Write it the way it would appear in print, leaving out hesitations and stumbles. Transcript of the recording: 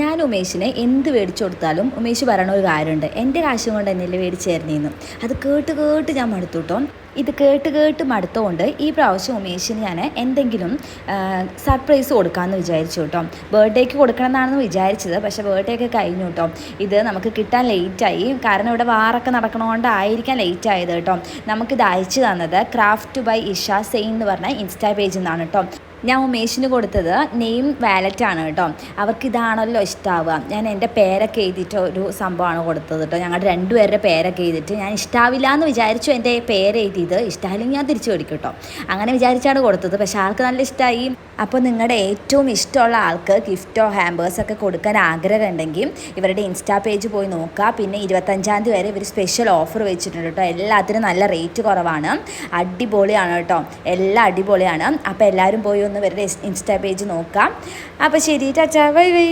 ഞാൻ ഉമേഷിനെ എന്ത് മേടിച്ചു കൊടുത്താലും ഉമേഷ് പറയണ ഒരു കാര്യമുണ്ട്, എൻ്റെ കാശും കൊണ്ട് തന്നെയല്ലേ മേടിച്ച് തരുന്നതെന്ന്. അത് കേട്ട് കേട്ട് ഞാൻ മടുത്തു കേട്ടോ. ഇത് കേട്ട് കേട്ട് മടുത്തുകൊണ്ട് ഈ പ്രാവശ്യം ഉമേഷിന് ഞാൻ എന്തെങ്കിലും സർപ്രൈസ് കൊടുക്കാമെന്ന് വിചാരിച്ചു കേട്ടോ. ബർത്ത്ഡേക്ക് കൊടുക്കണം എന്നാണെന്ന് വിചാരിച്ചത്, പക്ഷേ ബർത്ത്ഡേ ഒക്കെ കഴിഞ്ഞു കേട്ടോ. ഇത് നമുക്ക് കിട്ടാൻ ലേറ്റായി, കാരണം ഇവിടെ വാറൊക്കെ നടക്കണതുകൊണ്ടായിരിക്കാം ലേറ്റ് ആയത് കേട്ടോ. നമുക്കിത് അയച്ചു തന്നത് ക്രാഫ്റ്റ് ബൈ ഇഷ സെയിൻ എന്ന് പറഞ്ഞ ഇൻസ്റ്റാ പേജിൽ നിന്നാണ് കേട്ടോ. ഞാൻ ഉമേഷിന് കൊടുത്തത് നെയിം വാലറ്റാണ് കേട്ടോ. അവർക്ക് ഇതാണല്ലോ ഇഷ്ടമാവുക. ഞാൻ എൻ്റെ പേരൊക്കെ എഴുതിയിട്ട് ഒരു സംഭവമാണ് കൊടുത്തത് കേട്ടോ. ഞങ്ങളുടെ രണ്ടുപേരുടെ പേരൊക്കെ എഴുതിയിട്ട്, ഞാൻ ഇഷ്ടാവില്ല എന്ന് വിചാരിച്ചു എൻ്റെ പേര് എഴുതിയത്, ഇഷ്ടമായില്ലെങ്കിൽ ഞാൻ തിരിച്ചു മേടിക്കും കേട്ടോ. അങ്ങനെ വിചാരിച്ചാണ് കൊടുത്തത്, പക്ഷേ ആൾക്ക് നല്ല ഇഷ്ടമായി. അപ്പോൾ നിങ്ങളുടെ ഏറ്റവും ഇഷ്ടമുള്ള ആൾക്ക് ഗിഫ്റ്റോ ഹാമ്പേഴ്സൊക്കെ കൊടുക്കാൻ ആഗ്രഹം ഉണ്ടെങ്കിൽ ഇവരുടെ ഇൻസ്റ്റാ പേജ് പോയി നോക്കുക. പിന്നെ 25-ാം തീയതി വരെ ഇവർ സ്പെഷ്യൽ ഓഫർ വെച്ചിട്ടുണ്ട് കേട്ടോ. എല്ലാത്തിനും നല്ല റേറ്റ് കുറവാണ്, അടിപൊളിയാണ് കേട്ടോ, എല്ലാം അടിപൊളിയാണ്. അപ്പോൾ എല്ലാവരും പോയി ഒന്ന് ഇവരുടെ ഇൻസ്റ്റാ പേജ് നോക്കാം. അപ്പോൾ ശരി, ടാറ്റാ, ബൈ ബൈ.